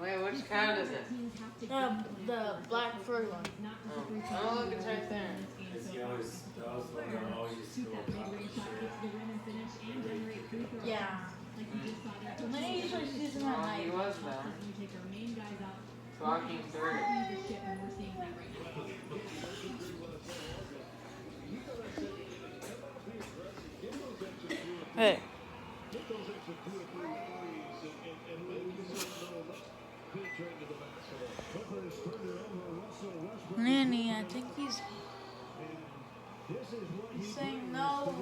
Wait, which count is it? The black furry one. Oh, look, it's right there. Because he always, that was the one that always used to go on top of the shit. Yeah. And then he usually sees them at Well, night. he was there. Walking through. Hey. Nanny, I think he's saying no.